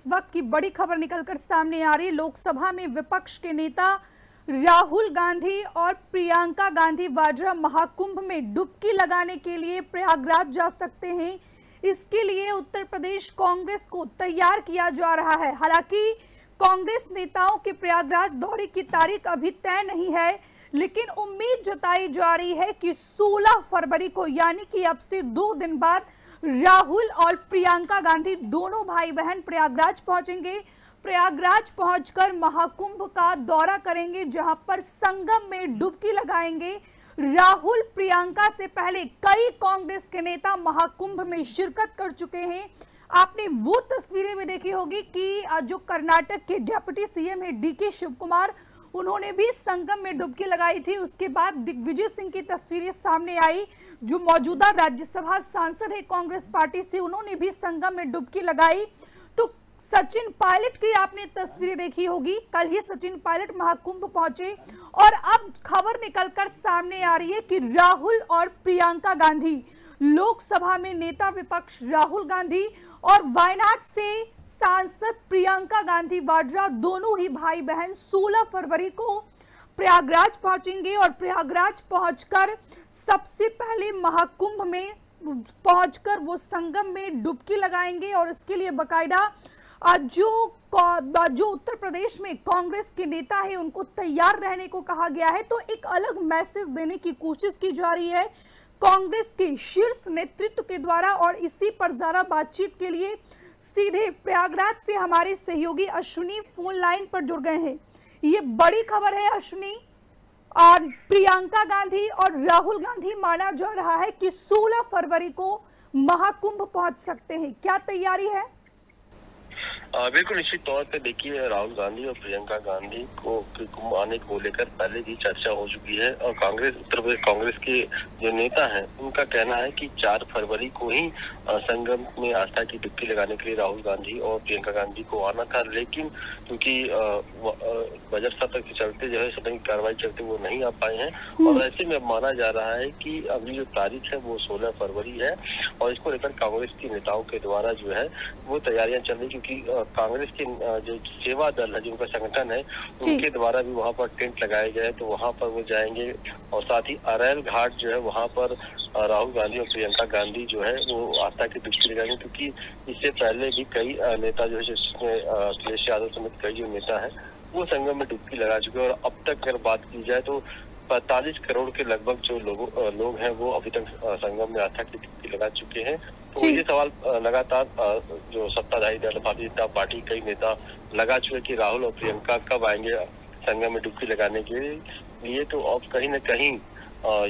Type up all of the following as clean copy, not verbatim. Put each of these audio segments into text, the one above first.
इस वक्त की बड़ी खबर निकलकर सामने आ रही है। लोकसभा में विपक्ष के नेता राहुल गांधी और प्रियंका गांधी वाड्रा महाकुंभ में डुबकी लगाने के लिए प्रयागराज जा सकते हैं। इसके लिए उत्तर प्रदेश कांग्रेस को तैयार किया जा रहा है। हालांकि कांग्रेस नेताओं के प्रयागराज दौरे की तारीख अभी तय नहीं है, लेकिन उम्मीद जताई जा रही है कि 16 फरवरी को यानी कि अब से 2 दिन बाद राहुल और प्रियंका गांधी दोनों भाई बहन प्रयागराज पहुंचेंगे। प्रयागराज पहुंचकर महाकुंभ का दौरा करेंगे, जहां पर संगम में डुबकी लगाएंगे। राहुल प्रियंका से पहले कई कांग्रेस के नेता महाकुंभ में शिरकत कर चुके हैं। आपने वो तस्वीरें भी देखी होगी कि जो कर्नाटक के डिप्टी सीएम है डीके शिव कुमार, उन्होंने भी संगम में डुबकी लगाई थी। उसके बाद दिग्विजय सिंह की तस्वीरें सामने आई, जो मौजूदा राज्यसभा सांसद है कांग्रेस पार्टी से, उन्होंने भी संगम में डुबकी लगाई। तो सचिन पायलट की आपने तस्वीरें देखी होगी, कल ही सचिन पायलट महाकुंभ पहुंचे और अब खबर निकलकर सामने आ रही है कि राहुल और प्रियंका गांधी, लोकसभा में नेता विपक्ष राहुल गांधी और वायनाड से सांसद प्रियंका गांधी वाड्रा, दोनों ही भाई बहन 16 फरवरी को प्रयागराज पहुंचेंगे और प्रयागराज पहुंचकर सबसे पहले महाकुंभ में पहुंचकर वो संगम में डुबकी लगाएंगे। और इसके लिए बकायदा जो उत्तर प्रदेश में कांग्रेस के नेता है उनको तैयार रहने को कहा गया है। तो एक अलग मैसेज देने की कोशिश की जा रही है कांग्रेस के शीर्ष नेतृत्व के द्वारा। और इसी पर जरा बातचीत के लिए सीधे प्रयागराज से हमारे सहयोगी अश्विनी फोन लाइन पर जुड़ गए हैं। ये बड़ी खबर है अश्विनी, और प्रियंका गांधी और राहुल गांधी माना जा रहा है कि 16 फरवरी को महाकुंभ पहुंच सकते हैं, क्या तैयारी है? बिल्कुल निश्चित तौर पे देखिए, राहुल गांधी और प्रियंका गांधी को कुंभ आने को लेकर पहले भी चर्चा हो चुकी है और उत्तर प्रदेश कांग्रेस के जो नेता हैं उनका कहना है कि 4 फरवरी को ही संगम में आस्था की डुबकी लगाने के लिए राहुल गांधी और प्रियंका गांधी को आना था। लेकिन क्योंकि बजट सत्र के चलते जो है सदन की कार्रवाई चलते वो नहीं आ पाए हैं और ऐसे में माना जा रहा है कि अगली जो तारीख है वो 16 फरवरी है और इसको लेकर कांग्रेस के नेताओं के द्वारा जो है वो तैयारियां चल रही, क्योंकि कांग्रेस के जो सेवा दल है, जो उनका संगठन है, उनके द्वारा भी वहां पर टेंट लगाए गए, तो वहां पर वो जाएंगे। और साथ ही अरैल घाट जो है वहां पर राहुल गांधी और प्रियंका गांधी जो है वो आस्था की डुबकी लगाएंगे, क्योंकि इससे पहले भी कई नेता जो है, जिसमें अखिलेश यादव समेत कई जो नेता है वो संगम में डुबकी लगा चुके हैं। और अब तक अगर बात की जाए तो 45 करोड़ के लगभग जो लोग हैं वो अभी तक संगम में आस्था की डुबकी लगा चुके हैं। तो ये सवाल लगातार जो सत्ताधारी दल भारतीय जनता पार्टी कई नेता लगा चुके कि राहुल और प्रियंका कब आएंगे संगम में डुबकी लगाने के लिए। तो अब कहीं न कहीं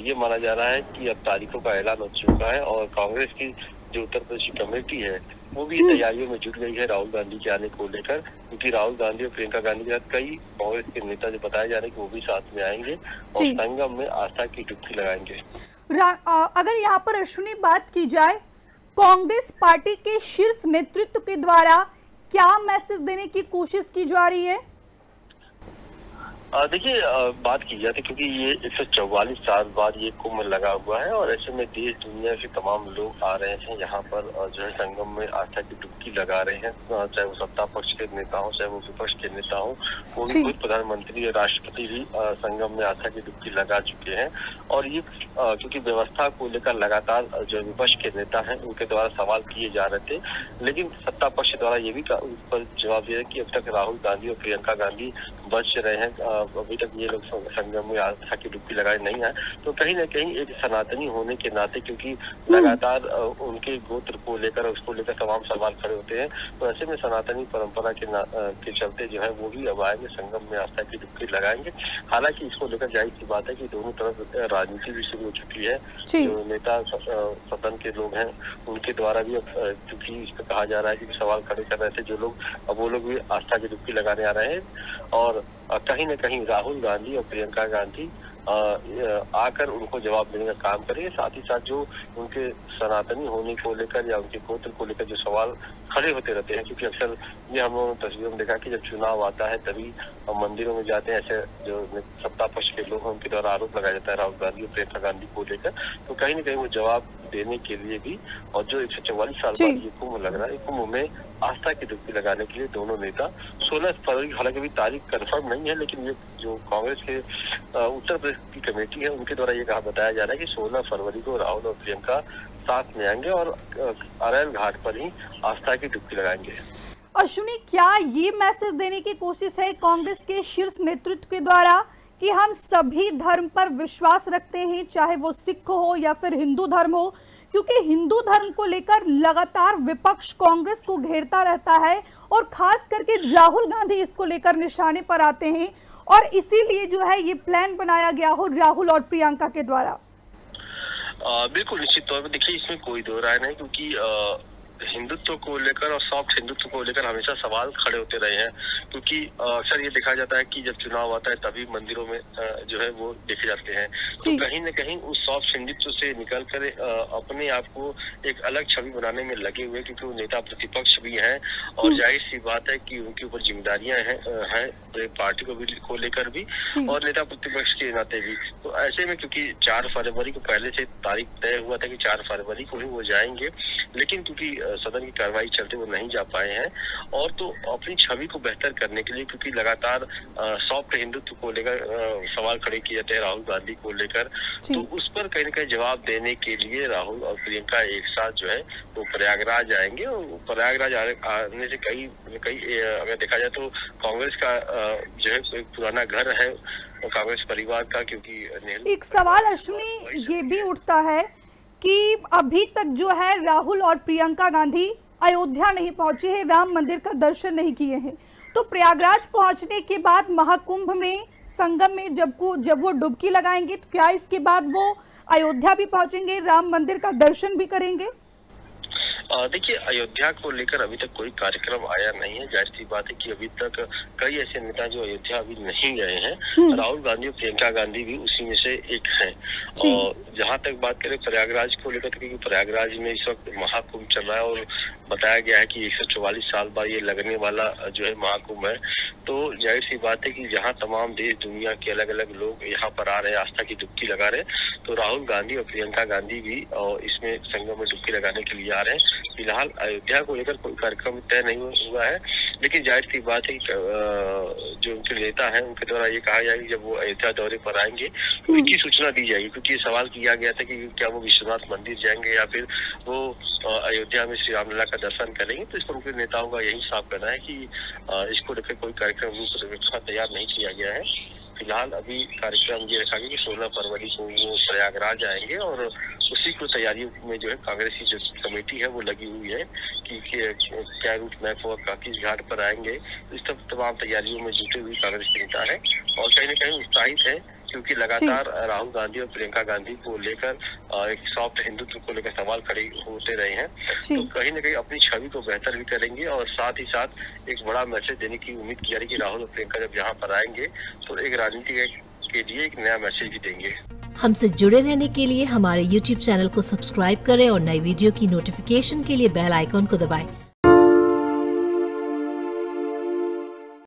ये माना जा रहा है कि अब तारीखों का ऐलान हो चुका है और कांग्रेस की जो उत्तर प्रदेश की कमेटी है वो भी तैयारियों में जुट गई है राहुल गांधी के आने को लेकर, क्योंकि राहुल गांधी और प्रियंका गांधी के साथ कई कांग्रेस के नेता जो बताए जा रहे हैं कि वो भी साथ में आएंगे और संगम में आस्था की डुबकी लगाएंगे। अगर यहाँ पर अश्विनी बात की जाए, कांग्रेस पार्टी के शीर्ष नेतृत्व के द्वारा क्या मैसेज देने की कोशिश की जा रही है? देखिए, बात की जाती, क्योंकि ये 144 साल बाद ये कुंभ लगा हुआ है और ऐसे में देश दुनिया से तमाम लोग आ रहे हैं यहाँ पर जो है संगम में आस्था की डुबकी लगा रहे हैं, चाहे वो सत्ता पक्ष के नेता हो चाहे वो विपक्ष के नेता हो। वो भी खुद प्रधानमंत्री और राष्ट्रपति भी संगम में आस्था की डुबकी लगा चुके हैं। और ये क्योंकि व्यवस्था को लेकर लगातार जो विपक्ष के नेता हैं उनके द्वारा सवाल किए जा रहे थे, लेकिन सत्ता पक्ष द्वारा ये भी उस पर जवाब दिया कि अब तक राहुल गांधी और प्रियंका गांधी बच रहे हैं, अभी तक ये लोग संगम में आस्था की डुबकी लगाए नहीं आए। तो कहीं न कहीं एक सनातनी होने के नाते, क्योंकि लगातार उनके गोत्र को लेकर उसको लेकर तमाम सवाल खड़े होते हैं, तो ऐसे में सनातनी परंपरा के चलते जो है वो भी अब आएंगे संगम में आस्था की डुबकी लगाएंगे। हालांकि इसको लेकर जाहिर सी बात है कि दोनों तरफ राजनीति भी शुरू हो चुकी है। जो नेता सदन के लोग हैं उनके द्वारा भी क्योंकि इस पर कहा जा रहा है कि सवाल खड़े कर रहे थे जो लोग, अब वो लोग भी आस्था की डुबकी लगाने आ रहे हैं। और कहीं न कहीं राहुल गांधी और प्रियंका गांधी आकर उनको जवाब देने का काम करेंगे। साथ ही साथ जो उनके सनातनी होने को लेकर या उनके गोत्र को लेकर जो सवाल खड़े होते रहते हैं, क्योंकि अक्सर ये हम लोगों ने तस्वीरों में देखा कि जब चुनाव आता है तभी मंदिरों में जाते हैं ऐसे जो सत्ता पक्ष के लोग हैं उनके द्वारा आरोप लगाया जाता है राहुल गांधी और प्रियंका गांधी को लेकर। तो कहीं न कहीं वो जवाब देने के लिए भी, और जो 144 साल बाद ये कुंभ लग रहा है, कुंभ में आस्था की डुबकी लगाने के लिए दोनों नेता 16 फरवरी, हालांकि अभी तारीख कंफर्म नहीं है, लेकिन ये जो कांग्रेस के उत्तर प्रदेश की कमेटी है उनके द्वारा ये कहा बताया जा रहा है कि 16 फरवरी को राहुल और प्रियंका साथ में आएंगे और अरैल घाट पर ही आस्था की डुबकी लगाएंगे। अश्विनी, क्या ये मैसेज देने की कोशिश है कांग्रेस के शीर्ष नेतृत्व के द्वारा कि हम सभी धर्म पर विश्वास रखते हैं, चाहे वो सिख हो या फिर हिंदू धर्म हो, क्योंकि हिंदू धर्म को लेकर लगातार विपक्ष कांग्रेस को घेरता रहता है और खास करके राहुल गांधी इसको लेकर निशाने पर आते हैं, और इसीलिए जो है ये प्लान बनाया गया हो राहुल और प्रियंका के द्वारा। बिल्कुल, निश्चित तौर पर देखिए इसमें कोई दो राय नहीं, क्योंकि हिंदुत्व को लेकर और सॉफ्ट हिंदुत्व को लेकर हमेशा सवाल खड़े होते रहे हैं, क्योंकि अक्सर ये देखा जाता है कि जब चुनाव आता है तभी मंदिरों में जो है वो देखे जाते हैं, तो कहीं न कहीं उस सॉफ्ट हिंदुत्व से निकल कर अपने आप को एक अलग छवि बनाने में लगे हुए, क्योंकि वो नेता प्रतिपक्ष भी हैं और जाहिर सी बात है कि उनके ऊपर जिम्मेदारियां हैं पार्टी को लेकर भी और नेता प्रतिपक्ष के नाते भी। तो ऐसे में क्योंकि 4 फरवरी को पहले से तारीख तय हुआ था कि 4 फरवरी को ही वो जाएंगे, लेकिन क्योंकि सदन की कार्रवाई चलते वो नहीं जा पाए हैं, और तो अपनी छवि को बेहतर करने के लिए, क्योंकि लगातार सॉफ्ट हिंदुत्व को लेकर सवाल खड़े किए जाते हैं राहुल गांधी को लेकर, तो उस पर कहीं न कहीं जवाब देने के लिए राहुल और प्रियंका एक साथ जो है वो प्रयागराज आएंगे। और प्रयागराज आने से कई अगर देखा जाए तो कांग्रेस का जो है एक पुराना घर है कांग्रेस परिवार का, क्योंकि एक सवाल अश्विनी ये भी उठता है कि अभी तक जो है राहुल और प्रियंका गांधी अयोध्या नहीं पहुंचे हैं, राम मंदिर का दर्शन नहीं किए हैं, तो प्रयागराज पहुंचने के बाद महाकुंभ में संगम में जब वो डुबकी लगाएंगे तो क्या इसके बाद वो अयोध्या भी पहुंचेंगे, राम मंदिर का दर्शन भी करेंगे? देखिए, अयोध्या को लेकर अभी तक कोई कार्यक्रम आया नहीं है। जाहिर सी बात है कि अभी तक कई ऐसे नेता जो अयोध्या अभी नहीं गए हैं, राहुल गांधी और प्रियंका गांधी भी उसी में से एक हैं। और जहां तक बात करें प्रयागराज को लेकर, क्योंकि प्रयागराज में इस वक्त महाकुंभ चल रहा है और बताया गया है कि 144 साल बाद ये लगने वाला जो है महाकुंभ है, तो जाहिर सी बात है कि जहाँ तमाम देश दुनिया के अलग अलग लोग यहाँ पर आ रहे हैं, आस्था की डुबकी लगा रहे हैं, तो राहुल गांधी और प्रियंका गांधी भी इसमें संगम में डुबकी लगाने के लिए आ रहे हैं। फिलहाल अयोध्या को लेकर कोई कार्यक्रम तय नहीं हुआ है, लेकिन जाहिर सी बात है कि जो उनके नेता हैं उनके द्वारा ये कहा जाएगा कि जब वो अयोध्या दौरे पर आएंगे तो इनकी सूचना दी जाएगी, क्योंकि ये सवाल किया गया था कि क्या वो विश्वनाथ मंदिर जाएंगे या फिर वो अयोध्या में श्री रामलला का दर्शन करेंगे। तो इस पर उनके नेताओं का यही साफ कहना है कि इसको लेकर कोई कार्यक्रम तैयार नहीं किया गया है। फिलहाल अभी कार्यक्रम ये रखा गया कि 16 फरवरी को वो प्रयागराज आएंगे और उसी को तैयारियों में जो है कांग्रेस की जो कमेटी है वो लगी हुई है कि क्या रूट मैप होगा, किस घाट पर आएंगे। इस तमाम तैयारियों में जुटे हुए कांग्रेस के नेता है और कहीं न कहीं उत्साहित है, क्योंकि लगातार राहुल गांधी और प्रियंका गांधी को लेकर एक सॉफ्ट हिंदुत्व को लेकर सवाल खड़े होते रहे हैं, तो कहीं न कहीं अपनी छवि को बेहतर भी करेंगे और साथ ही साथ एक बड़ा मैसेज देने की उम्मीद की जा रही है कि राहुल और प्रियंका जब यहाँ पर आएंगे तो एक राजनीति के लिए एक नया मैसेज भी देंगे। हमसे जुड़े रहने के लिए हमारे YouTube चैनल को सब्सक्राइब करें और नई वीडियो की नोटिफिकेशन के लिए बेल आइकॉन को दबाएं।